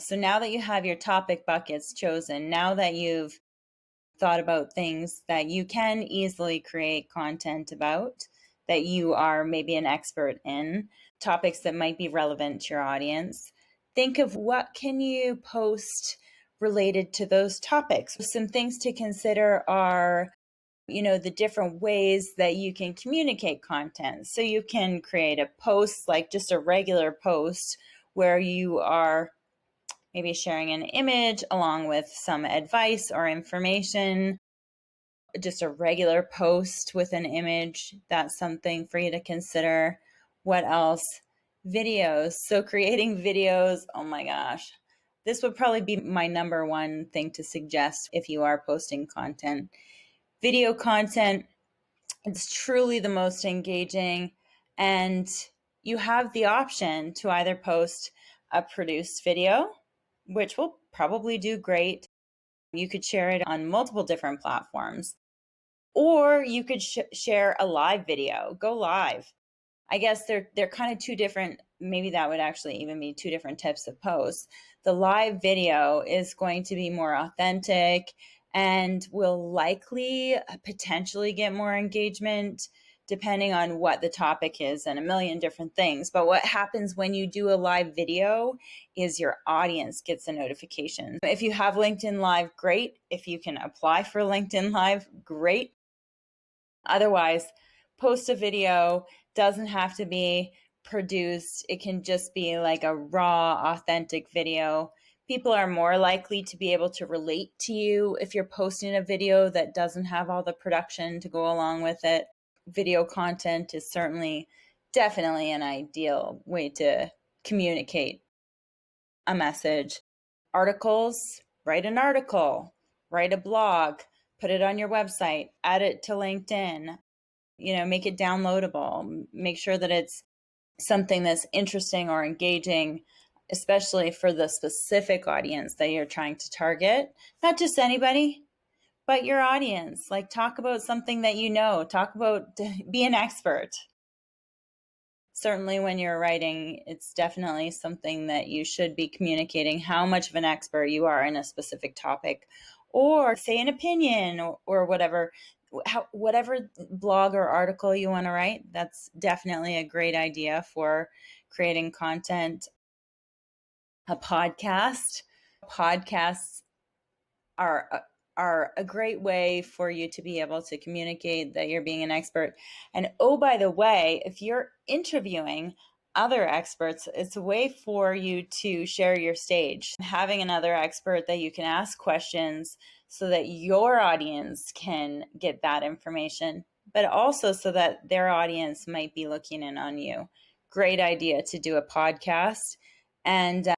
So now that you have your topic buckets chosen, now that you've thought about things that you can easily create content about, that you are maybe an expert in, topics that might be relevant to your audience, think of what can you post related to those topics. Some things to consider are the different ways that you can communicate content. So you can create a post, like just a regular post, where you are maybe sharing an image along with some advice or information, just a regular post with an image. That's something for you to consider. What else? Videos. So creating videos, oh my gosh. This would probably be my number one thing to suggest if you are posting content. Video content, it's truly the most engaging, and you have the option to either post a produced video, which will probably do great. You could share it on multiple different platforms, or you could share a live video, go live. I guess they're kind of two different, maybe that would actually even be two different types of posts. The live video is going to be more authentic and will likely potentially get more engagement depending on what the topic is and a million different things. But what happens when you do a live video is your audience gets a notification. If you have LinkedIn Live, great. If you can apply for LinkedIn Live, great. Otherwise, post a video. Doesn't have to be produced. It can just be like a raw, authentic video. People are more likely to be able to relate to you if you're posting a video that doesn't have all the production to go along with it. Video content is definitely an ideal way to communicate a message. Articles, write an article, write a blog, put it on your website, add it to LinkedIn, make it downloadable, make sure that it's something that's interesting or engaging, especially for the specific audience that you're trying to target. Not just anybody, but your audience. Like, talk about something that be an expert. Certainly when you're writing, it's definitely something that you should be communicating how much of an expert you are in a specific topic, or say an opinion or whatever. Whatever blog or article you want to write, that's definitely a great idea for creating content. A podcast. Podcasts are a great way for you to be able to communicate that you're being an expert. And oh, by the way, if you're interviewing other experts, it's a way for you to share your stage. Having another expert that you can ask questions so that your audience can get that information, but also so that their audience might be looking in on you. Great idea to do a podcast. And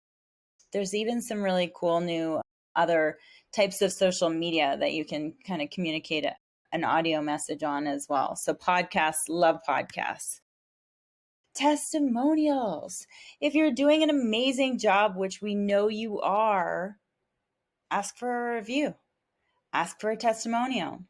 there's even some really cool new other types of social media that you can kind of communicate an audio message on as well. So podcasts, love podcasts. Testimonials. If you're doing an amazing job, which we know you are, ask for a review. Ask for a testimonial.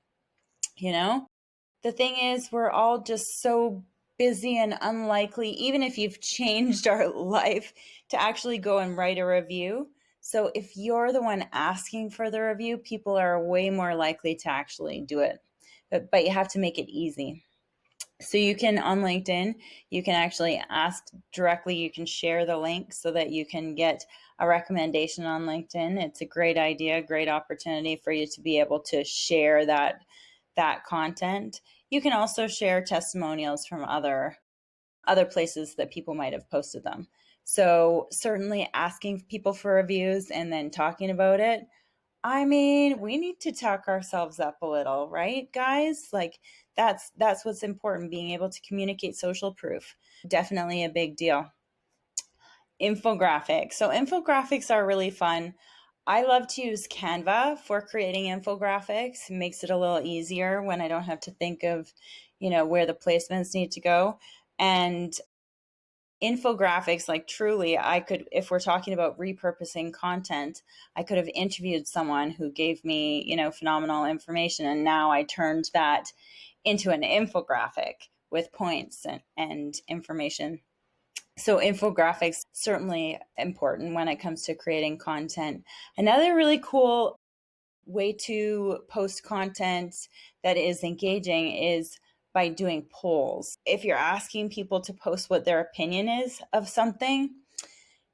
The thing is, we're all just so busy and unlikely, even if you've changed our life, to actually go and write a review. So if you're the one asking for the review, people are way more likely to actually do it. But you have to make it easy. So you can, on LinkedIn, you can actually ask directly. You can share the link so that you can get a recommendation on LinkedIn. It's a great idea, great opportunity for you to be able to share that content. You can also share testimonials from other places that people might have posted them. So certainly asking people for reviews and then talking about it. I mean, we need to talk ourselves up a little, right, guys? Like, that's what's important, being able to communicate social proof. Definitely a big deal. Infographics. So infographics are really fun. I love to use Canva for creating infographics. It makes it a little easier when I don't have to think of, where the placements need to go. And infographics, like, truly, I could, if we're talking about repurposing content, I could have interviewed someone who gave me, phenomenal information. And now I turned that into an infographic with points and information. So infographics certainly important when it comes to creating content. Another really cool way to post content that is engaging is by doing polls. If you're asking people to post what their opinion is of something,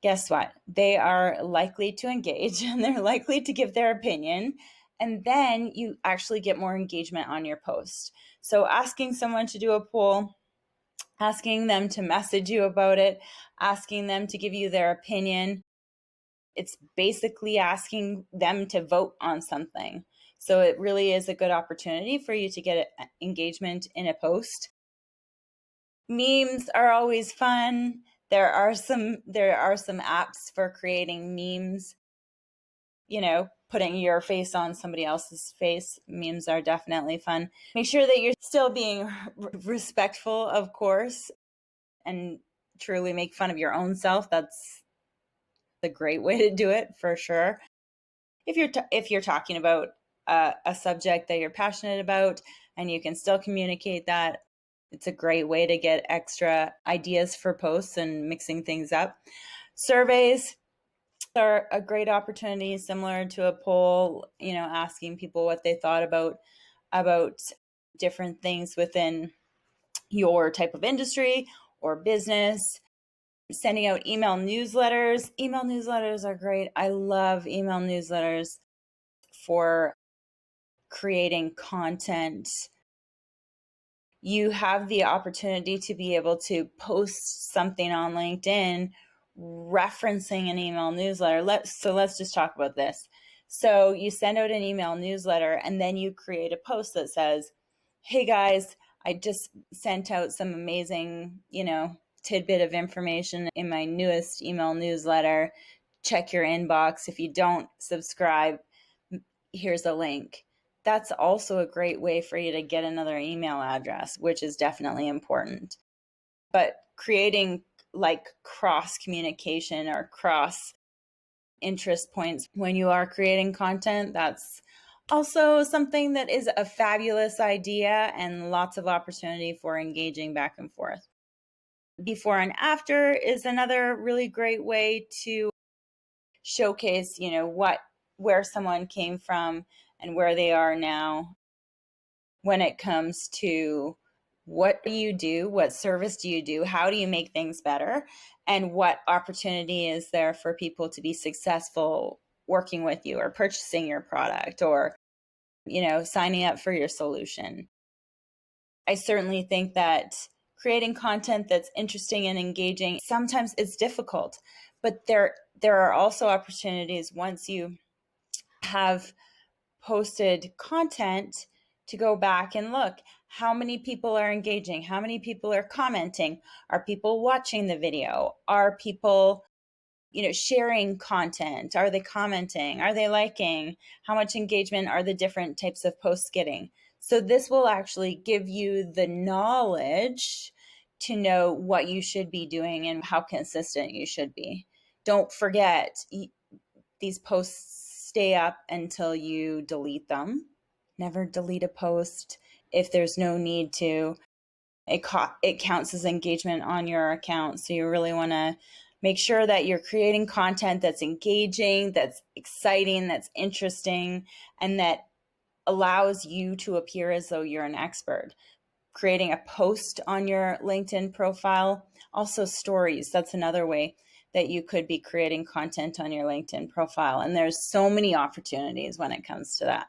guess what? They are likely to engage and they're likely to give their opinion. And then you actually get more engagement on your post. So asking someone to do a poll, asking them to message you about it, asking them to give you their opinion, it's basically asking them to vote on something. So it really is a good opportunity for you to get engagement in a post. Memes are always fun. There are some apps for creating memes. Putting your face on somebody else's face. Memes are definitely fun. Make sure that you're still being respectful, of course, and truly make fun of your own self. That's a great way to do it, for sure. If you're talking about a subject that you're passionate about and you can still communicate that, it's a great way to get extra ideas for posts and mixing things up. Surveys are a great opportunity, similar to a poll, asking people what they thought about different things within your type of industry or business. Sending out email newsletters. Email newsletters are great. I love email newsletters for creating content. You have the opportunity to be able to post something on LinkedIn referencing an email newsletter. Let's just talk about this. So you send out an email newsletter and then you create a post that says, hey guys, I just sent out some amazing, tidbit of information in my newest email newsletter. Check your inbox. If you don't subscribe, here's a link. That's also a great way for you to get another email address, which is definitely important. But creating like cross communication or cross interest points when you are creating content, that's also something that is a fabulous idea and lots of opportunity for engaging back and forth. Before and after is another really great way to showcase, where someone came from and where they are now when it comes to what do you do, what service do you do, how do you make things better, and what opportunity is there for people to be successful working with you or purchasing your product or, signing up for your solution. I certainly think that creating content that's interesting and engaging, sometimes it's difficult, but there are also opportunities once you have posted content to go back and look how many people are engaging, how many people are commenting, are people watching the video, are people sharing content, are they commenting, are they liking, how much engagement are the different types of posts getting. So this will actually give you the knowledge to know what you should be doing and how consistent you should be. Don't forget, these posts stay up until you delete them. Never delete a post if there's no need to. It counts as engagement on your account. So you really want to make sure that you're creating content that's engaging, that's exciting, that's interesting, and that allows you to appear as though you're an expert. Creating a post on your LinkedIn profile, also stories. That's another way that you could be creating content on your LinkedIn profile. And there's so many opportunities when it comes to that.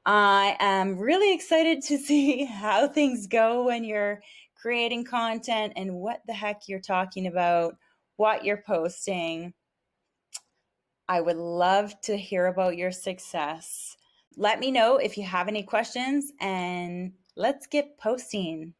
I am really excited to see how things go when you're creating content and what the heck you're talking about, what you're posting. I would love to hear about your success. Let me know if you have any questions and let's get posting.